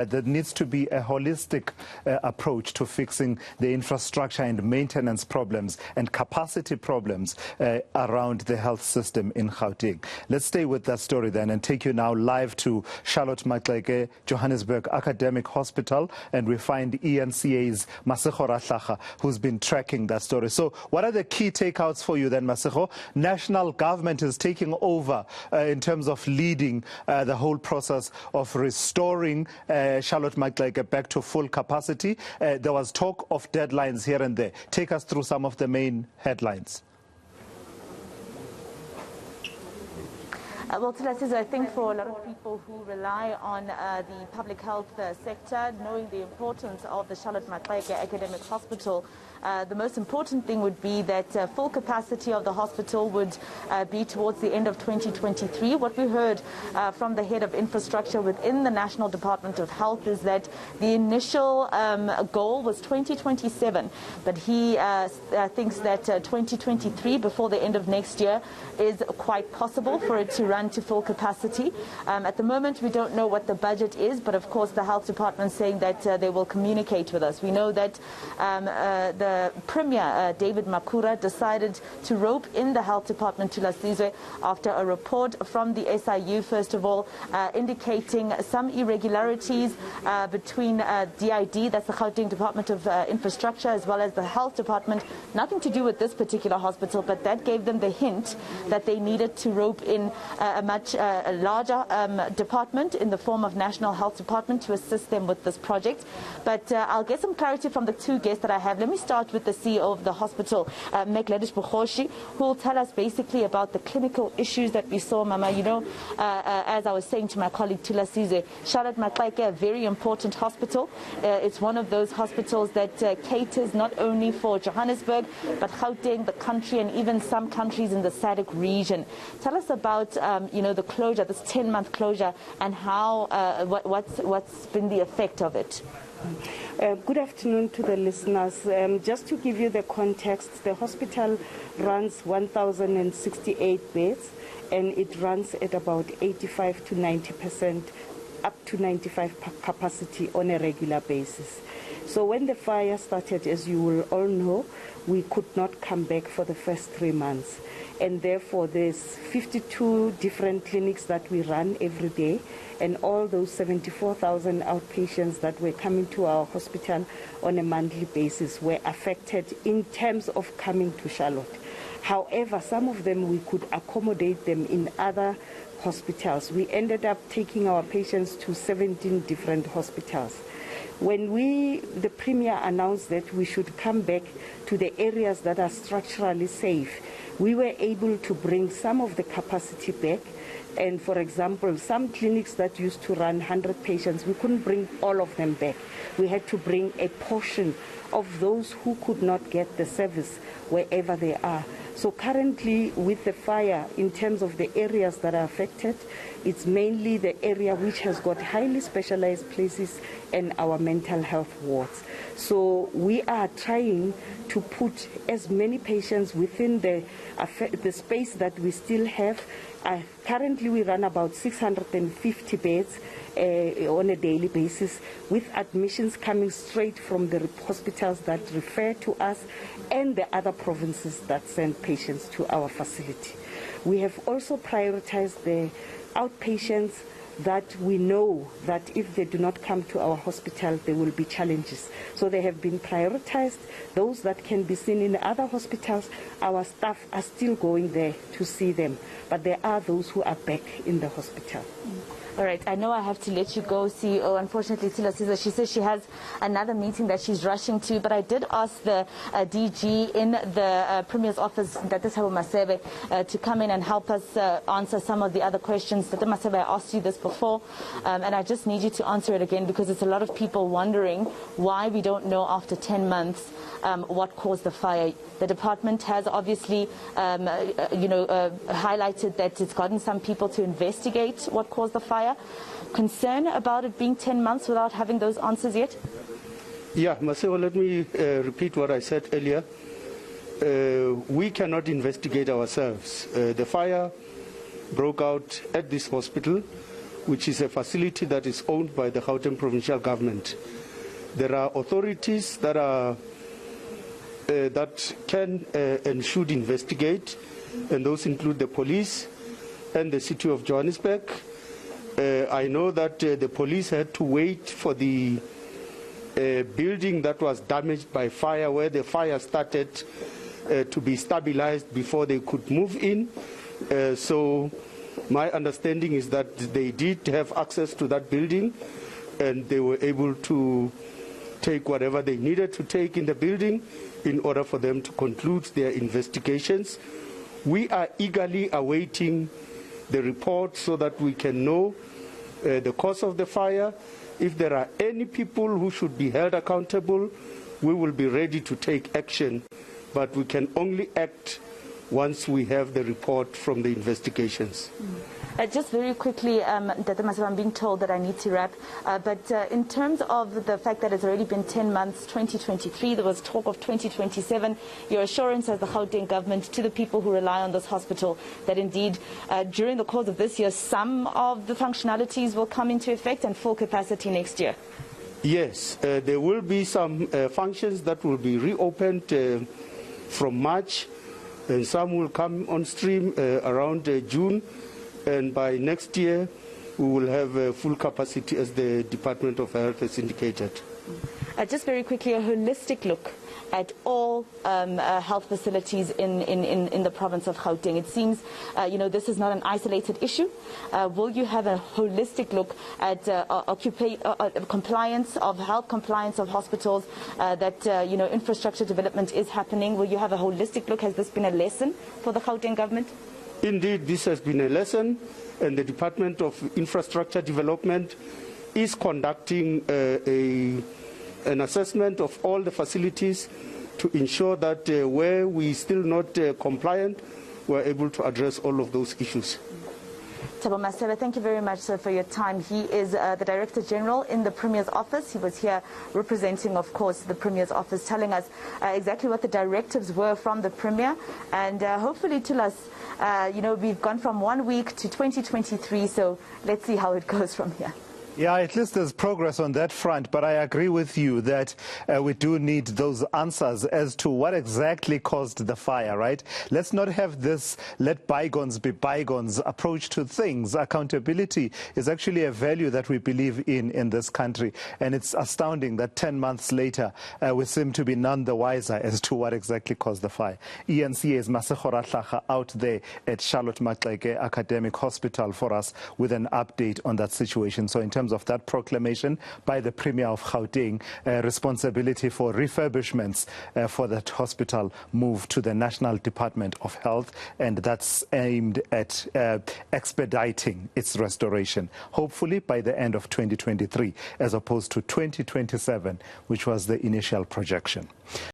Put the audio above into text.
There needs to be a holistic approach to fixing the infrastructure and maintenance problems and capacity problems around the health system in Gauteng. Let's stay with that story then and take you now live to Charlotte Maxeke, Johannesburg Academic Hospital, and we find eNCA's Masego Rahlaga, who's been tracking that story. So what are the key takeouts for you then, Masego? National government is taking over in terms of leading the whole process of restoring Charlotte Maxeke back to full capacity. There was talk of deadlines here and there. Take us through some of the main headlines. Well, Tilasizwe, I think for a lot of people who rely on the public health sector, knowing the importance of the Charlotte Maxeke Academic Hospital, the most important thing would be that full capacity of the hospital would be towards the end of 2023. What we heard from the head of infrastructure within the National Department of Health is that the initial goal was 2027, but he thinks that 2023, before the end of next year, is quite possible for it to run to full capacity. At the moment, we don't know what the budget is, but of course the health department is saying that they will communicate with us. We know that the Premier, David Makura, decided to rope in the health department to Tilasizwe after a report from the SIU, first of all, indicating some irregularities between DID, that's the Gauteng Department of Infrastructure, as well as the health department. Nothing to do with this particular hospital, but that gave them the hint that they needed to rope in a much larger department in the form of National Health Department to assist them with this project. But I'll get some clarity from the two guests that I have. Let me start with the CEO of the hospital, Maxeke, who will tell us basically about the clinical issues that we saw, Mama. You know, as I was saying to my colleague Tilasizwe, Charlotte Maxeke, a very important hospital. It's one of those hospitals that caters not only for Johannesburg, but Gauteng, the country, and even some countries in the SADC region. Tell us about, you know, the closure, this 10-month closure, and how, what's been the effect of it. Good afternoon to the listeners. Just to give you the context, the hospital runs 1,068 beds, and it runs at about 85 to 90%, up to 95% capacity on a regular basis. So when the fire started, as you will all know, we could not come back for the first 3 months. And therefore, there's 52 different clinics that we run every day, and all those 74,000 outpatients that were coming to our hospital on a monthly basis were affected in terms of coming to Charlotte. However, some of them we could accommodate them in other hospitals. We ended up taking our patients to 17 different hospitals. When the Premier announced that we should come back to the areas that are structurally safe, we were able to bring some of the capacity back. And for example, some clinics that used to run 100 patients, we couldn't bring all of them back. We had to bring a portion of those who could not get the service wherever they are. So currently, with the fire, in terms of the areas that are affected, it's mainly the area which has got highly specialized places and our mental health wards. So we are trying to put as many patients within the space that we still have. Currently, we run about 650 beds on a daily basis, with admissions coming straight from the hospitals that refer to us and the other provinces that send patients to our facility. We have also prioritized the outpatients that we know that if they do not come to our hospital, there will be challenges. So they have been prioritized. Those that can be seen in other hospitals, our staff are still going there to see them. But there are those who are back in the hospital. All right, I know I have to let you go, CEO. Unfortunately, Tilasizwe, she says she has another meeting that she's rushing to, but I did ask the DG in the Premier's office, Masego Rahlaga, to come in and help us answer some of the other questions. Masego, I asked you this before, and I just need you to answer it again, because it's a lot of people wondering why we don't know after 10 months what caused the fire. The department has obviously, highlighted that it's gotten some people to investigate what caused the fire. Concern about it being 10 months without having those answers yet? Yeah, Masego, let me repeat what I said earlier. We cannot investigate ourselves. The fire broke out at this hospital which is a facility that is owned by the Gauteng provincial government. There are authorities that can and should investigate, and those include the police and the city of Johannesburg. I know that the police had to wait for the building that was damaged by fire, where the fire started, to be stabilized before they could move in. So my understanding is that they did have access to that building, and they were able to take whatever they needed to take in the building in order for them to conclude their investigations. We are eagerly awaiting the report so that we can know the cause of the fire. If there are any people who should be held accountable, we will be ready to take action, but we can only act once we have the report from the investigations. Just very quickly, Dr. Masego, I'm being told that I need to wrap, but in terms of the fact that it's already been 10 months, 2023, there was talk of 2027, your assurance as the Gauteng government to the people who rely on this hospital that indeed during the course of this year some of the functionalities will come into effect and full capacity next year? Yes, there will be some functions that will be reopened from March, and some will come on stream around June. And by next year, we will have full capacity, as the Department of Health has indicated. Just very quickly, a holistic look at all health facilities in the province of Gauteng. It seems, this is not an isolated issue. Will you have a holistic look at compliance of health compliance of hospitals, that infrastructure development is happening? Will you have a holistic look? Has this been a lesson for the Gauteng government? Indeed, this has been a lesson, and the Department of Infrastructure Development is conducting an assessment of all the facilities to ensure that where we still not compliant, we're able to address all of those issues. Masego, thank you very much, sir, for your time. He is the Director General in the Premier's office. He was here representing, of course, the Premier's office, telling us exactly what the directives were from the Premier, and hopefully tell us, we've gone from 1 week to 2023, so let's see how it goes from here. Yeah, at least there's progress on that front, but I agree with you that we do need those answers as to what exactly caused the fire, right? Let's not have this let bygones be bygones approach to things. Accountability is actually a value that we believe in this country, and it's astounding that 10 months later we seem to be none the wiser as to what exactly caused the fire. eNCA's Masego Rahlaga out there at Charlotte Maxeke Academic Hospital for us with an update on that situation. So in terms of that proclamation by the Premier of Gauteng, responsibility for refurbishments for that hospital moved to the National Department of Health, and that's aimed at expediting its restoration, hopefully by the end of 2023, as opposed to 2027, which was the initial projection.